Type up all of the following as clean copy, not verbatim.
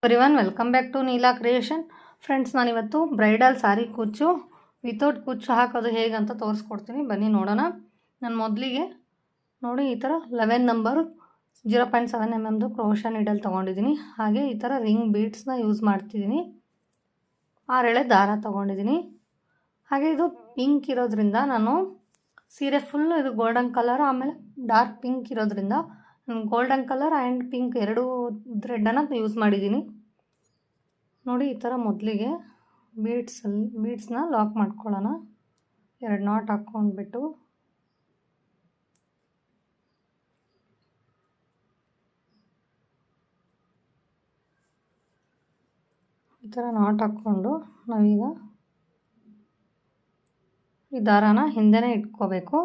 Everyone welcome back to Neela creation. Friends, ನಾನಿವತ್ತು bridal sari ಕುಚ್ಚು without ಕುಚ್ಚು ಹಾಕೋದು ಹೇಗೆ ಅಂತ ತೋರಿಸ್ಕೊಡ್ತೀನಿ. ಬನ್ನಿ ನೋಡೋಣ. ನಾನು ಮೊದಲಿಗೆ ನೋಡಿ ಈ ಥರ 11 ನಂಬರ್ 0.7 mm ಕ್ರೋಶಾ ನೀಡಲ್ ತೊಗೊಂಡಿದ್ದೀನಿ. ಹಾಗೆ ಈ ಥರ ರಿಂಗ್ ಬೀಡ್ಸ್ನ ಯೂಸ್ ಮಾಡ್ತಿದ್ದೀನಿ. 6 ಎಳೆ ದಾರ ತೊಗೊಂಡಿದ್ದೀನಿ. ಹಾಗೆ ಇದು ಪಿಂಕ್ ಇರೋದ್ರಿಂದ ನಾನು ಸೀರೆ ಫುಲ್ಲು ಇದು ಗೋಲ್ಡನ್ ಕಲರ್, ಆಮೇಲೆ ಡಾರ್ಕ್ ಪಿಂಕ್ ಇರೋದ್ರಿಂದ ನಾನು ಗೋಲ್ಡನ್ ಕಲರ್ ಆ್ಯಂಡ್ ಪಿಂಕ್ ಎರಡೂ ಥ್ರೆಡನ್ನು ಯೂಸ್ ಮಾಡಿದ್ದೀನಿ. ನೋಡಿ ಈ ಥರ ಮೊದಲಿಗೆ ಬೀಡ್ಸ್ನ ಲಾಕ್ ಮಾಡ್ಕೊಳ್ಳೋಣ. 2 ನಾಟ್ ಹಾಕ್ಕೊಂಡ್ಬಿಟ್ಟು ಈ ಥರ ನಾಟ್ ಹಾಕ್ಕೊಂಡು ನಾವೀಗ ಈ ದಾರಾನ ಹಿಂದೆನೇ ಇಟ್ಕೋಬೇಕು.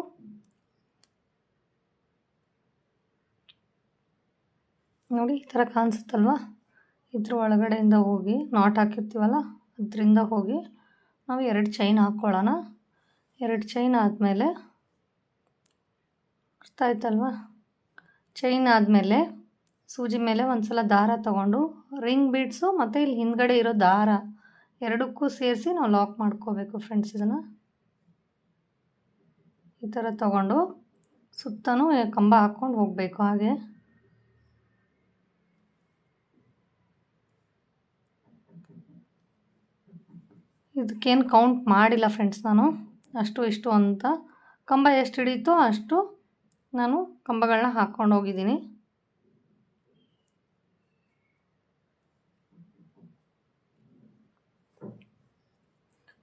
ನೋಡಿ ಈ ಥರ ಕಾಣಿಸುತ್ತಲ್ವ, ಇದ್ರ ಒಳಗಡೆಯಿಂದ ಹೋಗಿ ನಾಟ್ ಹಾಕಿರ್ತೀವಲ್ಲ ಅದರಿಂದ ಹೋಗಿ ನಾವು 2 ಚೈನ್ ಹಾಕ್ಕೊಳ್ಳೋಣ. 2 ಚೈನ್ ಆದಮೇಲೆ ಅರ್ಥ ಆಯ್ತಲ್ವ, ಚೈನ್ ಆದಮೇಲೆ ಸೂಜಿ ಮೇಲೆ ಒಂದು ಸಲ ದಾರ ತಗೊಂಡು ರಿಂಗ್ ಬೀಡ್ಸು ಮತ್ತು ಇಲ್ಲಿ ಹಿಂದ್ಗಡೆ ಇರೋ ದಾರ ಎರಡಕ್ಕೂ ಸೇರಿಸಿ ನಾವು ಲಾಕ್ ಮಾಡ್ಕೋಬೇಕು. ಫ್ರೆಂಡ್ಸ್, ಇದನ್ನು ಈ ಥರ ತಗೊಂಡು ಸುತ್ತಲೂ ಕಂಬ ಹಾಕ್ಕೊಂಡು ಹೋಗಬೇಕು. ಹಾಗೆ ಇದಕ್ಕೇನು ಕೌಂಟ್ ಮಾಡಿಲ್ಲ ಫ್ರೆಂಡ್ಸ್, ನಾನು ಅಷ್ಟು ಇಷ್ಟು ಅಂತ ಕಂಬ ಎಷ್ಟು ಹಿಡೀತೋ ಅಷ್ಟು ನಾನು ಕಂಬಗಳನ್ನ ಹಾಕ್ಕೊಂಡು ಹೋಗಿದ್ದೀನಿ.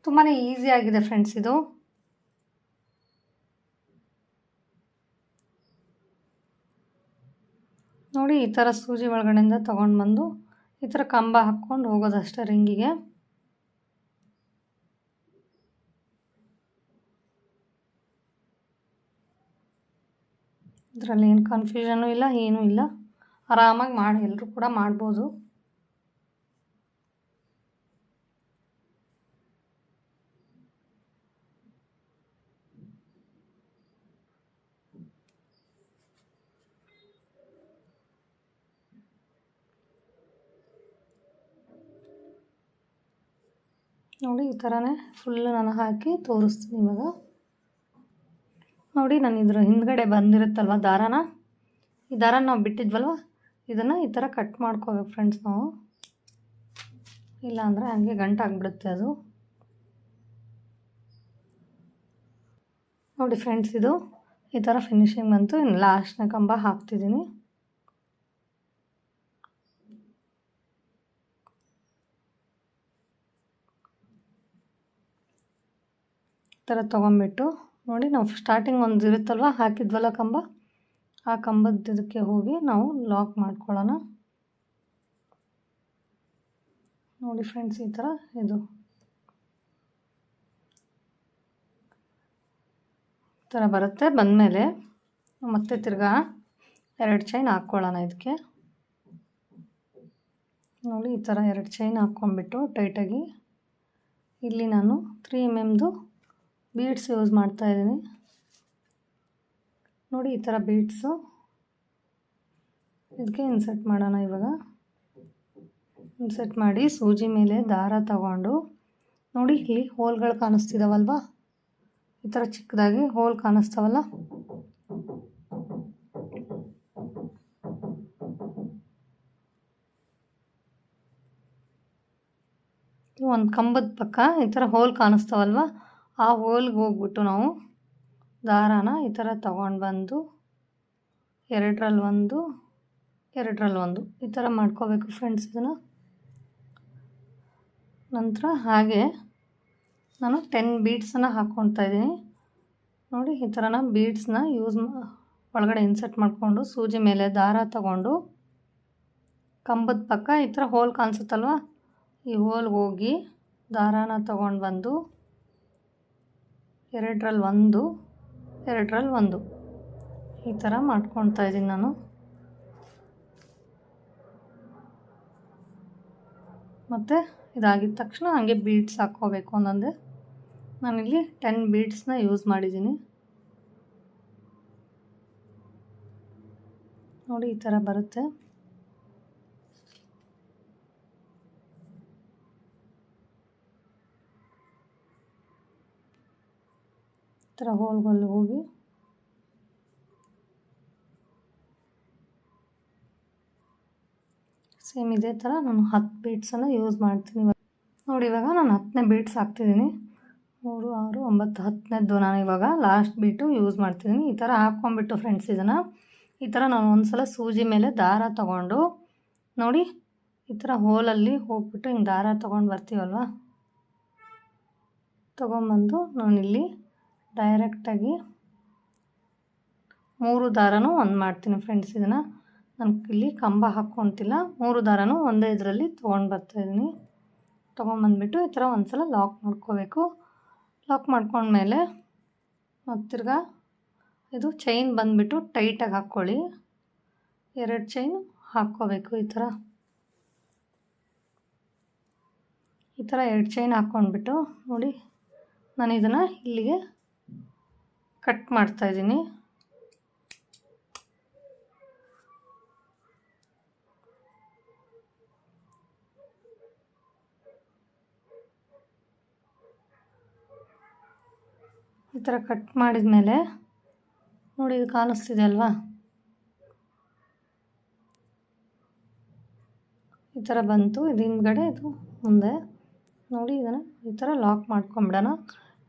ತುಂಬಾ ಈಸಿಯಾಗಿದೆ ಫ್ರೆಂಡ್ಸ್ ಇದು. ನೋಡಿ ಈ ಥರ ಸೂಜಿ ಒಳಗಡೆಯಿಂದ ತೊಗೊಂಡು ಬಂದು ಈ ಥರ ಕಂಬ ಹಾಕ್ಕೊಂಡು ಹೋಗೋದಷ್ಟೇ ರಿಂಗಿಗೆ. ಇದರಲ್ಲಿ ಏನು ಕನ್ಫ್ಯೂಷನು ಇಲ್ಲ, ಏನೂ ಇಲ್ಲ, ಆರಾಮಾಗಿ ಮಾಡಿ ಎಲ್ಲರೂ ಕೂಡ ಮಾಡ್ಬೋದು. ನೋಡಿ ಈ ಥರನೇ ಫುಲ್ಲು ನಾನು ಹಾಕಿ ತೋರಿಸ್ತೀನಿ ಇವಾಗ. ನೋಡಿ ನಾನು ಇದ್ರ ಹಿಂದ್ಗಡೆ ಬಂದಿರುತ್ತಲ್ವ ದಾರಾನ, ಈ ದಾರ ನಾವು ಬಿಟ್ಟಿದ್ವಲ್ವ ಇದನ್ನು ಈ ಥರ ಕಟ್ ಮಾಡ್ಕೋಬೇಕು ಫ್ರೆಂಡ್ಸ್ ನಾವು, ಇಲ್ಲಾಂದರೆ ಹಂಗೆ ಗಂಟಾಗ್ಬಿಡುತ್ತೆ ಅದು. ನೋಡಿ ಫ್ರೆಂಡ್ಸ್, ಇದು ಈ ಥರ ಫಿನಿಶಿಂಗ್ ಬಂತು. ಇನ್ನು ಲಾಸ್ಟ್ನ ಕಂಬ ಹಾಕ್ತಿದ್ದೀನಿ. ಈ ಥರ ತೊಗೊಂಬಿಟ್ಟು ನೋಡಿ ನಾವು ಸ್ಟಾರ್ಟಿಂಗ್ ಒಂದು ಇರುತ್ತಲ್ವ ಹಾಕಿದ್ವಲ್ಲ ಕಂಬ, ಆ ಕಂಬದ ಇದಕ್ಕೆ ಹೋಗಿ ನಾವು ಲಾಕ್ ಮಾಡ್ಕೊಳ್ಳೋಣ. ನೋಡಿ ಫ್ರೆಂಡ್ಸ್, ಈ ಥರ ಇದು ಈ ಥರ ಬರುತ್ತೆ. ಬಂದಮೇಲೆ ಮತ್ತೆ ತಿರ್ಗಾ 2 ಚೈನ್ ಹಾಕ್ಕೊಳ್ಳೋಣ ಇದಕ್ಕೆ. ನೋಡಿ ಈ ಥರ 2 ಚೈನ್ ಹಾಕ್ಕೊಂಡ್ಬಿಟ್ಟು ಟೈಟಾಗಿ ಇಲ್ಲಿ ನಾನು 3 mm ಬೀಡ್ಸ್ ಯೂಸ್ ಮಾಡ್ತಾಯಿದ್ದೀನಿ. ನೋಡಿ ಈ ಥರ ಬೀಡ್ಸು ಇದಕ್ಕೆ ಇನ್ಸರ್ಟ್ ಮಾಡೋಣ. ಇವಾಗ ಇನ್ಸರ್ಟ್ ಮಾಡಿ ಸೂಜಿ ಮೇಲೆ ದಾರ ತಗೊಂಡು ನೋಡಿ ಇಲ್ಲಿ ಹೋಲ್ಗಳು ಕಾಣಿಸ್ತಿದಾವಲ್ವ, ಈ ಥರ ಚಿಕ್ಕದಾಗಿ ಹೋಲ್ ಕಾಣಿಸ್ತಾವಲ್ಲ, ಒಂದು ಕಂಬದ ಪಕ್ಕ ಈ ಥರ ಹೋಲ್ ಕಾಣಿಸ್ತಾವಲ್ವ, ಆ ಹೋಲ್ಗೆ ಹೋಗ್ಬಿಟ್ಟು ನಾವು ದಾರಾನ ಈ ಥರ ತಗೊಂಡು ಬಂದು 2ರಲ್ಲಿ 1 2ರಲ್ಲಿ 1 ಈ ಥರ ಮಾಡ್ಕೋಬೇಕು ಫ್ರೆಂಡ್ಸ್ ಇದನ್ನು. ನಂತರ ಹಾಗೆ ನಾನು 10 ಬೀಡ್ಸನ್ನು ಹಾಕ್ಕೊಳ್ತಾ ಇದ್ದೀನಿ. ನೋಡಿ ಈ ಥರನ ಬೀಡ್ಸ್ನ ಒಳಗಡೆ ಇನ್ಸರ್ಟ್ ಮಾಡಿಕೊಂಡು ಸೂಜಿ ಮೇಲೆ ದಾರ ತಗೊಂಡು ಕಂಬದ ಪಕ್ಕ ಈ ಥರ ಹೋಲ್ ಕಾಣಿಸುತ್ತಲ್ವ, ಈ ಹೋಲ್ಗೆ ಹೋಗಿ ದಾರಾನ ತಗೊಂಡು ಬಂದು 2ರಲ್ಲಿ 1 2ರಲ್ಲಿ 1 ಈ ಥರ ಮಾಡ್ಕೊಳ್ತಾ ಇದ್ದೀನಿ ನಾನು. ಮತ್ತು ಇದಾಗಿದ ತಕ್ಷಣ ಹಾಗೆ ಬೀಡ್ಸ್ ಹಾಕ್ಕೋಬೇಕು ಒಂದೊಂದೇ. ನಾನಿಲ್ಲಿ 10 ಬೀಡ್ಸ್ನ ಯೂಸ್ ಮಾಡಿದ್ದೀನಿ. ನೋಡಿ ಈ ಥರ ಬರುತ್ತೆ. ಥರ ಹೋಲ್ಗಲ್ಲಿ ಹೋಗಿ ಸೇಮ್ ಇದೇ ಥರ ನಾನು 10 ಬೀಡ್ಸನ್ನು ಯೂಸ್ ಮಾಡ್ತೀನಿ. ನೋಡಿ ಇವಾಗ ನಾನು 10ನೇ ಬೀಡ್ಸ್ ಹಾಕ್ತಿದ್ದೀನಿ. 3 6 9 10ನೇದ್ದು ನಾನು ಇವಾಗ ಲಾಸ್ಟ್ ಬೀಟು ಯೂಸ್ ಮಾಡ್ತಿದ್ದೀನಿ. ಈ ಥರ ಹಾಕ್ಕೊಂಬಿಟ್ಟು ಫ್ರೆಂಡ್ಸ್ ಇದನ್ನು ಈ ಥರ ನಾನು ಒಂದು ಸಲ ಸೂಜಿ ಮೇಲೆ ದಾರ ತೊಗೊಂಡು ನೋಡಿ ಈ ಥರ ಹೋಲಲ್ಲಿ ಹೋಗ್ಬಿಟ್ಟು ಹಿಂಗೆ ದಾರ ತೊಗೊಂಡು ಬರ್ತೀವಲ್ವ, ತೊಗೊಂಬಂದು ನಾನಿಲ್ಲಿ ಡೈರೆಕ್ಟಾಗಿ 3 ದಾರನೂ ಒಂದು ಮಾಡ್ತೀನಿ ಫ್ರೆಂಡ್ಸ್. ಇದನ್ನು ನಾನು ಇಲ್ಲಿ ಕಂಬ ಹಾಕ್ಕೊತಿಲ್ಲ, 3 ದಾರನೂ ಒಂದೇ ಇದರಲ್ಲಿ ತೊಗೊಂಡು ಬರ್ತಾಯಿದ್ದೀನಿ. ತೊಗೊಂಬಂದ್ಬಿಟ್ಟು ಈ ಥರ ಒಂದು ಸಲ ಲಾಕ್ ಮಾಡ್ಕೋಬೇಕು. ಲಾಕ್ ಮಾಡ್ಕೊಂಡ್ಮೇಲೆ ಮತ್ತು ತಿರ್ಗಾ ಇದು ಚೈನ್ ಬಂದುಬಿಟ್ಟು ಟೈಟಾಗಿ ಹಾಕ್ಕೊಳ್ಳಿ. 2 ಚೈನ್ ಹಾಕ್ಕೋಬೇಕು. ಈ ಥರ 2 ಚೈನ್ ಹಾಕ್ಕೊಂಡ್ಬಿಟ್ಟು ನೋಡಿ ನಾನು ಇದನ್ನು ಇಲ್ಲಿಗೆ ಕಟ್ ಮಾಡ್ತಾಯಿದ್ದೀನಿ. ಈ ಥರ ಕಟ್ ಮಾಡಿದ ಮೇಲೆ ನೋಡಿ ಇದು ಕಾಣಿಸ್ತಿದೆ ಅಲ್ವಾ, ಈ ಥರ ಬಂತು. ಇದು ಹಿಂದ್ಗಡೆ ಇದು ಮುಂದೆ ನೋಡಿ ಇದನ್ನು ಈ ಥರ ಲಾಕ್ ಮಾಡ್ಕೊಂಬಿಡೋಣ.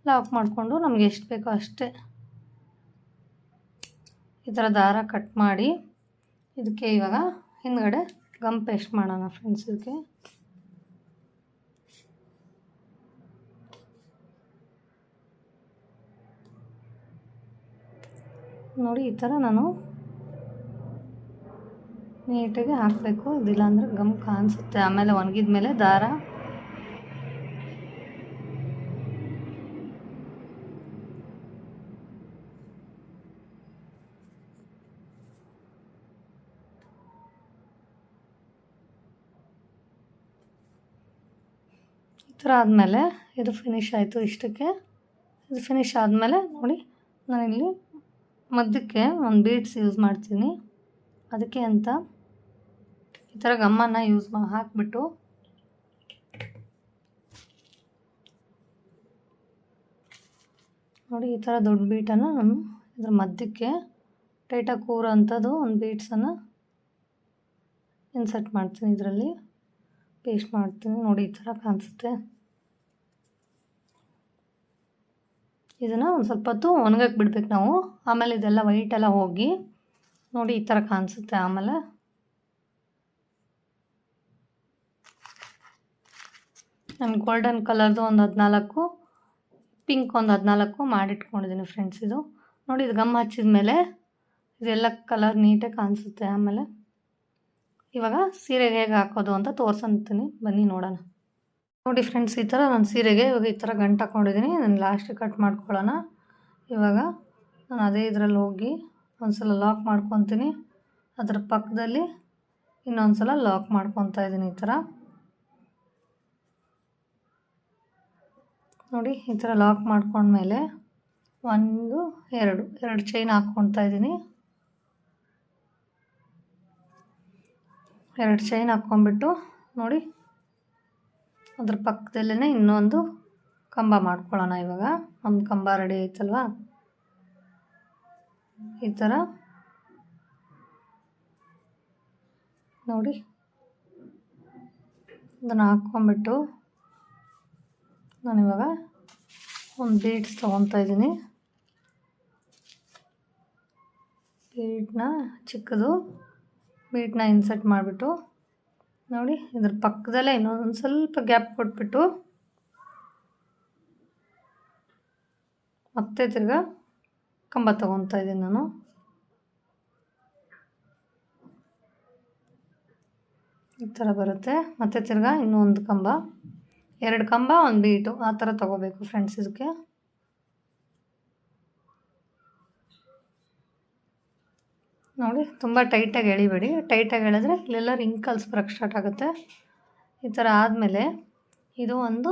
ಲಾಕ್ ಮಾಡಿಕೊಂಡು ನಮಗೆ ಎಷ್ಟು ಬೇಕೋ ಅಷ್ಟೇ ಈ ಥರ ದಾರ ಕಟ್ ಮಾಡಿ ಇದಕ್ಕೆ ಇವಾಗ ಹಿಂದ್ಗಡೆ ಗಮ್ ಪೇಸ್ಟ್ ಮಾಡೋಣ ಫ್ರೆಂಡ್ಸ್. ಇದಕ್ಕೆ ನೋಡಿ ಈ ಥರ ನಾನು ನೀಟಾಗಿ ಹಾಕಬೇಕು. ಇದಿಲ್ಲ ಅಂದರೆ ಗಮ್ ಕಾಣಿಸುತ್ತೆ. ಆಮೇಲೆ ಒಣಗಿದ ಮೇಲೆ ದಾರ ಈ ಥರ ಆದಮೇಲೆ ಇದು ಫಿನಿಶ್ ಆಯಿತು. ಇಷ್ಟಕ್ಕೆ ಇದು ಫಿನಿಶ್ ಆದಮೇಲೆ ನೋಡಿ ನಾನಿಲ್ಲಿ ಮಧ್ಯಕ್ಕೆ ಒಂದು ಬೀಡ್ಸ್ ಯೂಸ್ ಮಾಡ್ತೀನಿ. ಅದಕ್ಕೆ ಅಂತ ಈ ಥರ ಗಮ್ಮನ್ನು ಯೂಸ್ ಹಾಕಿಬಿಟ್ಟು ನೋಡಿ ಈ ಥರ ದೊಡ್ಡ ಬೀಟನ್ನು ನಾನು ಇದ್ರ ಮಧ್ಯಕ್ಕೆ ಟೈಟಾಗಿ ಕೂರೋ ಅಂಥದ್ದು ಒಂದು ಬೀಡ್ಸನ್ನು ಇನ್ಸರ್ಟ್ ಮಾಡ್ತೀನಿ. ಇದರಲ್ಲಿ ಪೇಸ್ಟ್ ಮಾಡ್ತೀನಿ. ನೋಡಿ ಈ ಥರ ಕಾಣಿಸುತ್ತೆ. ಇದನ್ನು ಒಂದು ಸ್ವಲ್ಪ ಹೊತ್ತು ಒಣಗಕ್ಕೆ ಬಿಡ್ಬೇಕು ನಾವು. ಆಮೇಲೆ ಇದೆಲ್ಲ ವೈಟೆಲ್ಲ ಹೋಗಿ ನೋಡಿ ಈ ಥರ ಕಾಣಿಸುತ್ತೆ. ಆಮೇಲೆ ನಾನು ಗೋಲ್ಡನ್ ಕಲರ್ದು ಒಂದು 14, ಪಿಂಕ್ ಒಂದು 14 ಮಾಡಿಟ್ಕೊಂಡಿದ್ದೀನಿ ಫ್ರೆಂಡ್ಸ್. ಇದು ನೋಡಿ ಇದು ಗಮ್ ಹಚ್ಚಿದ ಮೇಲೆ ಇದೆಲ್ಲ ಕಲರ್ ನೀಟಾಗಿ ಕಾಣಿಸುತ್ತೆ. ಆಮೇಲೆ ಇವಾಗ ಸೀರೆಗೆ ಹೇಗೆ ಹಾಕೋದು ಅಂತ ತೋರ್ಸಂತೀನಿ, ಬನ್ನಿ ನೋಡೋಣ. ನೋಡಿ ಫ್ರೆಂಡ್ಸ್ ಈ ಥರ ನಾನು ಸೀರೆಗೆ ಇವಾಗ ಈ ಥರ ಗಂಟು ಹಾಕ್ಕೊಂಡಿದ್ದೀನಿ. ನಾನು ಲಾಸ್ಟಿಗೆ ಕಟ್ ಮಾಡ್ಕೊಳ್ಳೋಣ. ಇವಾಗ ನಾನು ಅದೇ ಇದರಲ್ಲಿ ಹೋಗಿ ಒಂದು ಸಲ ಲಾಕ್ ಮಾಡ್ಕೊತೀನಿ. ಅದರ ಪಕ್ಕದಲ್ಲಿ ಇನ್ನೊಂದು ಸಲ ಲಾಕ್ ಮಾಡ್ಕೊತಾ ಇದ್ದೀನಿ. ಈ ಥರ ನೋಡಿ ಈ ಥರ ಲಾಕ್ ಮಾಡ್ಕೊಂಡ್ಮೇಲೆ 1 2 ಚೈನ್ ಹಾಕ್ಕೊತಾ ಇದ್ದೀನಿ. 2 ಚೈನ್ ಹಾಕ್ಕೊಂಬಿಟ್ಟು ನೋಡಿ ಅದ್ರ ಪಕ್ಕದಲ್ಲೇ ಇನ್ನೊಂದು ಕಂಬ ಮಾಡ್ಕೊಳ್ಳೋಣ. ಇವಾಗ ಒಂದು ಕಂಬ ರೆಡಿ ಆಯ್ತಲ್ವ, ಈ ಥರ ನೋಡಿ ಅದನ್ನು ಹಾಕ್ಕೊಂಬಿಟ್ಟು ನಾನಿವಾಗ ಒಂದು ಬೀಡ್ಸ್ ತೊಗೊತಾ ಇದ್ದೀನಿ. ಬೀಡನ್ನ ಚಿಕ್ಕದು ಬೀಡನ್ನ ಇನ್ಸರ್ಟ್ ಮಾಡಿಬಿಟ್ಟು ನೋಡಿ ಇದ್ರ ಪಕ್ಕದಲ್ಲೇ ಇನ್ನೊಂದು ಸ್ವಲ್ಪ ಗ್ಯಾಪ್ ಕೊಟ್ಬಿಟ್ಟು ಮತ್ತೆ ತಿರ್ಗಾ ಕಂಬ ತೊಗೊತಾ ಇದ್ದೀನಿ ನಾನು. ಈ ಥರ ಬರುತ್ತೆ. ಮತ್ತೆ ತಿರ್ಗಾ ಇನ್ನೊಂದು ಕಂಬ, 2 ಕಂಬ 1 ಬೀಟು ಆ ಥರ ತೊಗೋಬೇಕು ಫ್ರೆಂಡ್ಸ್. ಇದಕ್ಕೆ ನೋಡಿ ತುಂಬ ಟೈಟಾಗಿ ಎಳಿಬೇಡಿ. ಟೈಟಾಗಿ ಎಳೆದ್ರೆ ಇಲ್ಲೆಲ್ಲ ರಿಂಕಲ್ಸ್ ಬರೋಕ್ಕೆ ಸ್ಟಾರ್ಟ್ ಆಗುತ್ತೆ. ಈ ಥರ ಆದಮೇಲೆ ಇದು ಒಂದು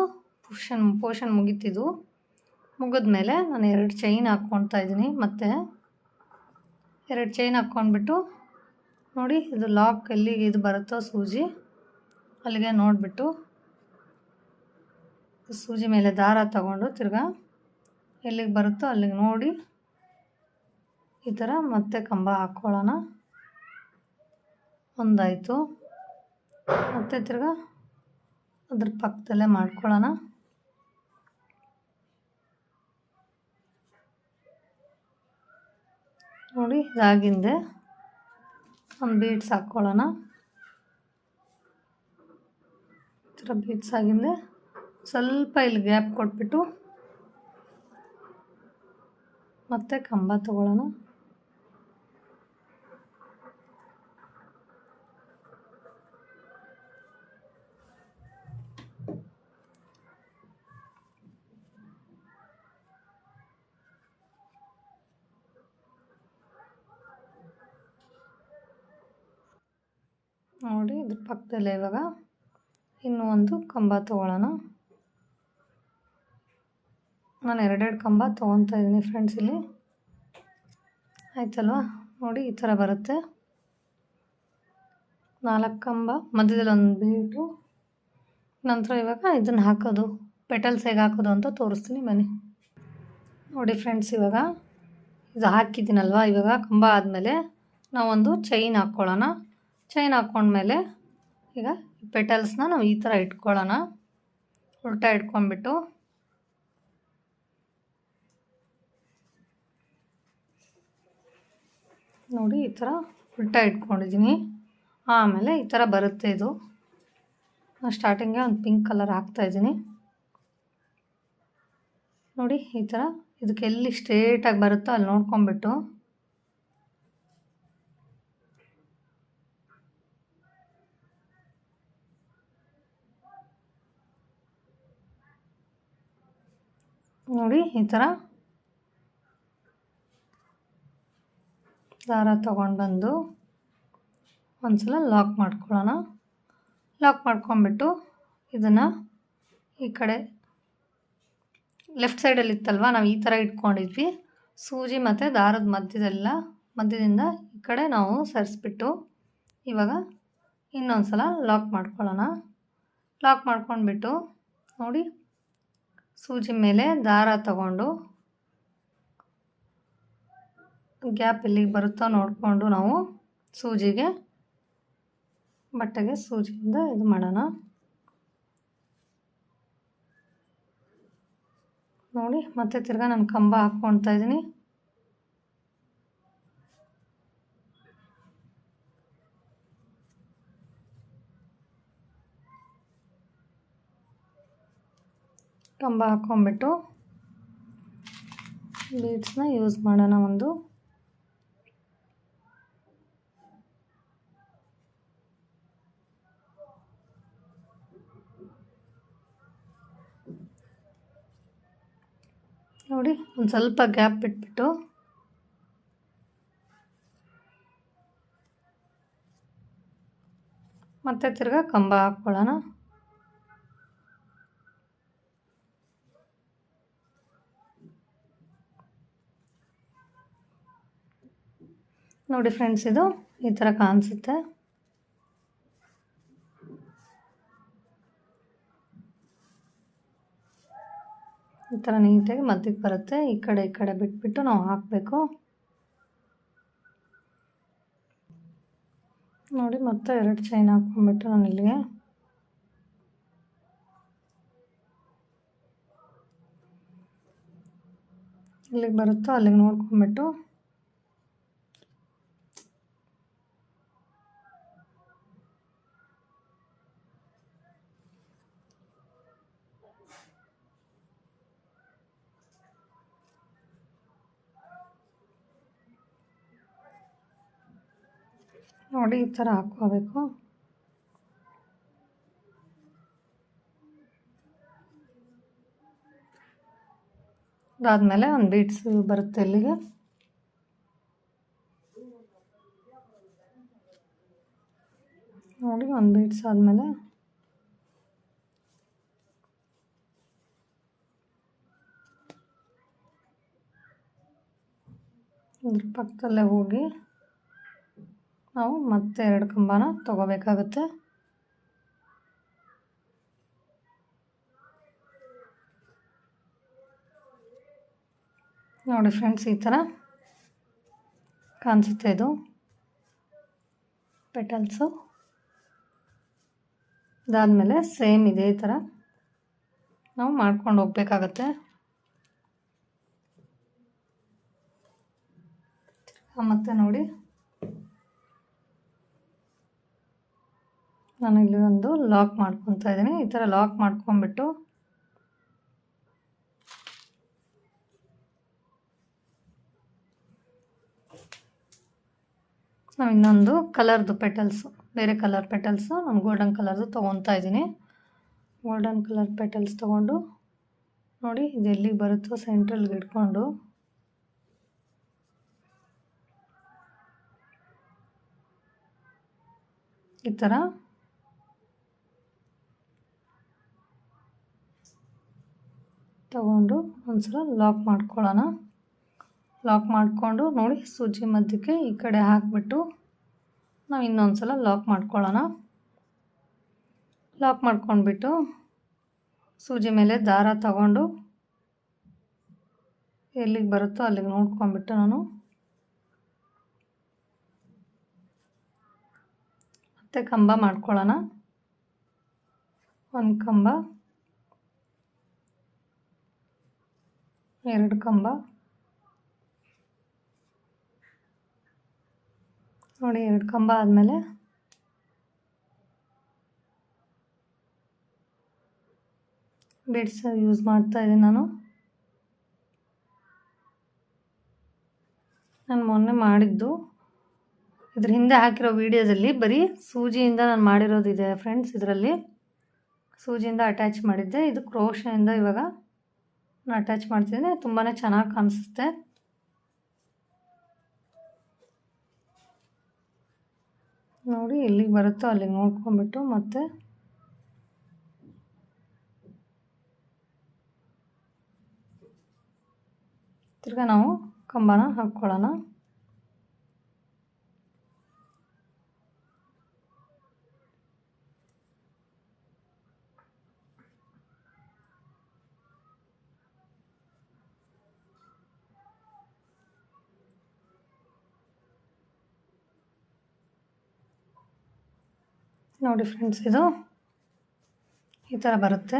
ಪೋರ್ಷನ್ ಮುಗೀತಿದ್ದು. ಮುಗಿದ್ಮೇಲೆ ನಾನು 2 ಚೈನ್ ಹಾಕ್ಕೊಳ್ತಾ ಇದ್ದೀನಿ. ಮತ್ತು 2 ಚೈನ್ ಹಾಕ್ಕೊಂಡ್ಬಿಟ್ಟು ನೋಡಿ ಇದು ಲಾಕ್ ಎಲ್ಲಿಗೆ ಇದು ಬರುತ್ತೋ ಸೂಜಿ ಅಲ್ಲಿಗೆ ನೋಡಿಬಿಟ್ಟು ಸೂಜಿ ಮೇಲೆ ದಾರ ತಗೊಂಡು ತಿರ್ಗಾ ಎಲ್ಲಿಗೆ ಬರುತ್ತೋ ಅಲ್ಲಿಗೆ ನೋಡಿ ಈ ಥರ ಮತ್ತೆ ಕಂಬ ಹಾಕ್ಕೊಳ್ಳೋಣ. ಒಂದಾಯಿತು. ಮತ್ತು ತಿರ್ಗಾ ಅದ್ರ ಪಕ್ಕದಲ್ಲೇ ಮಾಡ್ಕೊಳ್ಳೋಣ. ನೋಡಿ ಇದಾಗಿಂದೆ ಒಂದು ಬೀಡ್ಸ್ ಹಾಕ್ಕೊಳ್ಳೋಣ. ಈ ಥರ ಬೀಡ್ಸ್ ಆಗಿಂದೆ ಸ್ವಲ್ಪ ಇಲ್ಲಿ ಗ್ಯಾಪ್ ಕೊಟ್ಬಿಟ್ಟು ಮತ್ತೆ ಕಂಬ ತಗೊಳ್ಳೋಣ. ನೋಡಿ ಇದ್ರ ಪಕ್ಕದಲ್ಲೇ ಇವಾಗ ಇನ್ನೂ ಒಂದು ಕಂಬ ತೊಗೊಳ್ಳೋಣ. ನಾನು ಎರಡೆರಡು ಕಂಬ ತೊಗೊತಾ ಇದ್ದೀನಿ ಫ್ರೆಂಡ್ಸ್. ಇಲ್ಲಿ ಆಯ್ತಲ್ವಾ? ನೋಡಿ ಈ ಥರ ಬರುತ್ತೆ. 4 ಕಂಬ, ಮಧ್ಯದಲ್ಲಿ ಒಂದು ಬೀಟು. ನಂತರ ಇವಾಗ ಇದನ್ನು ಹಾಕೋದು, ಪೆಟಲ್ಸ್ ಹೇಗೆ ಹಾಕೋದು ಅಂತ ತೋರಿಸ್ತೀನಿ ಬನ್ನಿ. ನೋಡಿ ಫ್ರೆಂಡ್ಸ್, ಇವಾಗ ಇದು ಹಾಕಿದ್ದೀನಲ್ವ, ಇವಾಗ ಕಂಬ ಆದಮೇಲೆ ನಾವೊಂದು ಚೈನ್ ಹಾಕ್ಕೊಳ್ಳೋಣ. ಚೈನ್ ಹಾಕ್ಕೊಂಡ್ಮೇಲೆ ಈಗ ಪೆಟಲ್ಸ್ನ ನಾವು ಈ ಥರ ಇಟ್ಕೊಳ್ಳೋಣ. ಉಲ್ಟಾ ಇಟ್ಕೊಂಡ್ಬಿಟ್ಟು ನೋಡಿ ಈ ಥರ ಉಲ್ಟಾ ಇಟ್ಕೊಂಡಿದ್ದೀನಿ. ಆಮೇಲೆ ಈ ಥರ ಬರುತ್ತೆ ಇದು. ನಾನು ಸ್ಟಾರ್ಟಿಂಗ್ಗೆ ಒಂದು ಪಿಂಕ್ ಕಲರ್ ಹಾಕ್ತಾಯಿದ್ದೀನಿ. ನೋಡಿ ಈ ಥರ ಇದಕ್ಕೆ ಎಲ್ಲಿ ಸ್ಟ್ರೇಟಾಗಿ ಬರುತ್ತೋ ಅಲ್ಲಿ ನೋಡ್ಕೊಂಬಿಟ್ಟು ನೋಡಿ ಈ ಥರ ದಾರ ತೊಗೊಂಡು ಬಂದು ಒಂದ್ಸಲ ಲಾಕ್ ಮಾಡ್ಕೊಳ್ಳೋಣ. ಲಾಕ್ ಮಾಡ್ಕೊಂಬಿಟ್ಟು ಇದನ್ನು ಈ ಕಡೆ ಲೆಫ್ಟ್ ಸೈಡಲ್ಲಿ ಇತ್ತಲ್ವ, ನಾವು ಈ ಥರ ಇಟ್ಕೊಂಡಿದ್ವಿ. ಸೂಜಿ ಮತ್ತು ದಾರದ ಮಧ್ಯದಿಂದ ಈ ಕಡೆ ನಾವು ಸರಿಸ್ಬಿಟ್ಟು ಇವಾಗ ಇನ್ನೊಂದು ಸಲ ಲಾಕ್ ಮಾಡ್ಕೊಳ್ಳೋಣ. ಲಾಕ್ ಮಾಡ್ಕೊಂಡ್ಬಿಟ್ಟು ನೋಡಿ ಸೂಜಿ ಮೇಲೆ ದಾರ ತಗೊಂಡು ಗ್ಯಾಪ್ ಎಲ್ಲಿಗೆ ಬರುತ್ತೋ ನೋಡಿಕೊಂಡು ನಾವು ಸೂಜಿಗೆ ಬಟ್ಟೆಗೆ ಸೂಜಿಯಿಂದ ಇದು ಮಾಡೋಣ. ನೋಡಿ ಮತ್ತೆ ತಿರ್ಗಾ ನಾನು ಕಂಬ ಹಾಕ್ಕೊಳ್ತಾ ಇದ್ದೀನಿ. ಕಂಬ ಹಾಕ್ಕೊಂಬಿಟ್ಟು ಬೀಡ್ಸ್ನ ಯೂಸ್ ಮಾಡೋಣ. ಒಂದು ನೋಡಿ ಒಂದು ಸ್ವಲ್ಪ ಗ್ಯಾಪ್ ಬಿಟ್ಬಿಟ್ಟು ಮತ್ತೆ ತಿರ್ಗಾ ಕಂಬ ಹಾಕ್ಕೊಳ್ಳೋಣ. ನೋಡಿ ಫ್ರೆಂಡ್ಸ್, ಇದು ಈ ಥರ ಕಾಣಿಸುತ್ತೆ. ಈ ಥರ ನೀಟಾಗಿ ಮಧ್ಯಕ್ಕೆ ಬರುತ್ತೆ. ಈ ಕಡೆ ಬಿಟ್ಬಿಟ್ಟು ನಾವು ಹಾಕಬೇಕು. ನೋಡಿ ಮತ್ತೆ 2 ಚೈನ್ ಹಾಕ್ಕೊಂಡ್ಬಿಟ್ಟು ನಾನು ಇಲ್ಲಿಗೆ ಬರುತ್ತೋ ಅಲ್ಲಿಗೆ ನೋಡ್ಕೊಂಬಿಟ್ಟು ನೋಡಿ ಈ ಥರ ಹಾಕ್ಕೋಬೇಕು. ಅದಾದಮೇಲೆ ಒಂದು ಬೀಡ್ಸ್ ಬರುತ್ತೆ ಇಲ್ಲಿಗೆ. ನೋಡಿ ಒಂದು ಬೀಡ್ಸ್ ಆದಮೇಲೆ ಇದ್ರ ಪಕ್ಕದಲ್ಲೇ ಹೋಗಿ ನಾವು ಮತ್ತೆ 2 ಕಂಬನ ತಗೋಬೇಕಾಗುತ್ತೆ. ನೋಡಿ ಫ್ರೆಂಡ್ಸ್, ಈ ಥರ ಕಾಣಿಸುತ್ತೆ ಇದು ಪೆಟಲ್ಸು. ಅದಾದಮೇಲೆ ಸೇಮ್ ಇದೇ ಥರ ನಾವು ಮಾಡ್ಕೊಂಡು ಹೋಗ್ಬೇಕಾಗತ್ತೆ. ಮತ್ತು ನೋಡಿ, ನಾನು ಇಲ್ಲಿ ಒಂದು ಲಾಕ್ ಮಾಡ್ಕೊತಾ ಇದ್ದೀನಿ. ಈ ಥರ ಲಾಕ್ ಮಾಡ್ಕೊಂಬಿಟ್ಟು ನಾವು ಇನ್ನೊಂದು ಕಲರ್ದು ಪೆಟಲ್ಸು, ಬೇರೆ ಕಲರ್ ಪೆಟಲ್ಸು, ನಾನು ಗೋಲ್ಡನ್ ಕಲರ್ದು ತೊಗೊತಾ ಇದ್ದೀನಿ. ಗೋಲ್ಡನ್ ಕಲರ್ ಪೆಟಲ್ಸ್ ತೊಗೊಂಡು ನೋಡಿ, ಇದು ಎಲ್ಲಿಗೆ ಬರುತ್ತೋ ಸೆಂಟ್ರಲ್ಗೆ ಇಟ್ಕೊಂಡು ಈ ಥರ ತಗೊಂಡು ಒಂದ್ಸಲ ಲಾಕ್ ಮಾಡ್ಕೊಳ್ಳೋಣ. ಲಾಕ್ ಮಾಡಿಕೊಂಡು ನೋಡಿ, ಸೂಜಿ ಮಧ್ಯಕ್ಕೆ ಈ ಕಡೆ ಹಾಕಿಬಿಟ್ಟು ನಾವು ಇನ್ನೊಂದು ಸಲ ಲಾಕ್ ಮಾಡ್ಕೊಳ್ಳೋಣ. ಲಾಕ್ ಮಾಡ್ಕೊಂಡ್ಬಿಟ್ಟು ಸೂಜಿ ಮೇಲೆ ದಾರ ತಗೊಂಡು ಎಲ್ಲಿಗೆ ಬರುತ್ತೋ ಅಲ್ಲಿಗೆ ನೋಡ್ಕೊಂಡ್ಬಿಟ್ಟು ನಾನು ಮತ್ತೆ ಕಂಬ ಮಾಡ್ಕೊಳ್ಳೋಣ. ಒಂದು ಕಂಬ, ಎರಡು ಕಂಬ, ನೋಡಿ ಎರಡು ಕಂಬ ಆದಮೇಲೆ ಬೀಡ್ಸ್ ಯೂಸ್ ಮಾಡ್ತಾ ಇದ್ದೀನಿ ನಾನು ಮೊನ್ನೆ ಮಾಡಿದ್ದು. ಇದ್ರ ಹಿಂದೆ ಹಾಕಿರೋ ವಿಡಿಯೋದಲ್ಲಿ ಬರೀ ಸೂಜಿಯಿಂದ ನಾನು ಮಾಡಿರೋದಿದೆ ಫ್ರೆಂಡ್ಸ್. ಇದರಲ್ಲಿ ಸೂಜಿಯಿಂದ ಅಟ್ಯಾಚ್ ಮಾಡಿದ್ದೆ. ಇದು ಕ್ರೋಶೆಯಿಂದ ಇವಾಗ ನಾನು ಅಟ್ಯಾಚ್ ಮಾಡ್ತಿದ್ದೀನಿ. ತುಂಬಾ ಚೆನ್ನಾಗಿ ಕಾಣಿಸುತ್ತೆ. ನೋಡಿ, ಎಲ್ಲಿಗೆ ಬರುತ್ತೋ ಅಲ್ಲಿಗೆ ನೋಡ್ಕೊಂಡ್ಬಿಟ್ಟು ಮತ್ತೆ ತಿರ್ಗಾ ನಾವು ಕಂಬನ ಹಾಕ್ಕೊಳ್ಳೋಣ. ನೋಡಿ ಫ್ರೆಂಡ್ಸ್, ಇದು ಈ ಥರ ಬರುತ್ತೆ.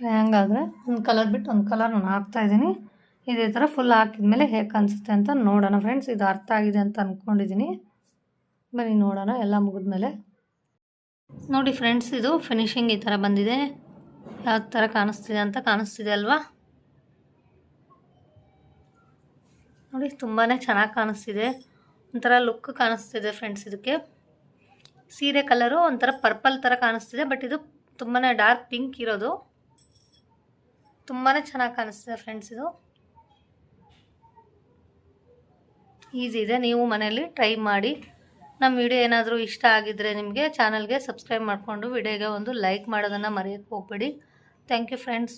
ಹೆಂಗಾದರೆ ಒಂದು ಕಲರ್ ಬಿಟ್ಟು ಒಂದು ಕಲರ್ ನಾನು ಹಾಕ್ತಾಯಿದ್ದೀನಿ. ಇದೇ ಥರ ಫುಲ್ ಹಾಕಿದ್ಮೇಲೆ ಹೇಗೆ ಕಾಣಿಸುತ್ತೆ ಅಂತ ನೋಡೋಣ ಫ್ರೆಂಡ್ಸ್. ಇದು ಅರ್ಥ ಆಗಿದೆ ಅಂತ ಅಂದ್ಕೊಂಡಿದ್ದೀನಿ. ಬನ್ನಿ ನೋಡೋಣ ಎಲ್ಲ ಮುಗಿದ್ಮೇಲೆ. ನೋಡಿ ಫ್ರೆಂಡ್ಸ್, ಇದು ಫಿನಿಶಿಂಗ್ ಈ ಥರ ಬಂದಿದೆ. ಯಾವ ಥರ ಕಾಣಿಸ್ತಿದೆ ಅಂತ ಕಾಣಿಸ್ತಿದೆ ಅಲ್ವಾ? ನೋಡಿ, ತುಂಬಾ ಚೆನ್ನಾಗಿ ಕಾಣಿಸ್ತಿದೆ. ಒಂಥರ ಲುಕ್ ಕಾಣಿಸ್ತಿದೆ ಫ್ರೆಂಡ್ಸ್. ಇದಕ್ಕೆ ಸೀರೆ ಕಲರು ಒಂಥರ ಪರ್ಪಲ್ ಥರ ಕಾಣಿಸ್ತಿದೆ, ಬಟ್ ಇದು ತುಂಬಾ ಡಾರ್ಕ್ ಪಿಂಕ್ ಇರೋದು. ತುಂಬಾ ಚೆನ್ನಾಗಿ ಕಾಣಿಸ್ತಿದೆ ಫ್ರೆಂಡ್ಸ್. ಇದು ಈಸಿ ಇದೆ, ನೀವು ಮನೆಯಲ್ಲಿ ಟ್ರೈ ಮಾಡಿ. ನಮ್ಮ ವಿಡಿಯೋ ಏನಾದರೂ ಇಷ್ಟ ಆಗಿದ್ದರೆ ನಿಮಗೆ ಚಾನಲ್ಗೆ ಸಬ್ಸ್ಕ್ರೈಬ್ ಮಾಡಿಕೊಂಡು ವಿಡಿಯೋಗೆ ಒಂದು ಲೈಕ್ ಮಾಡೋದನ್ನು ಮರೆಯೋಕ್ಕೆ ಹೋಗಬೇಡಿ. Thank you friends.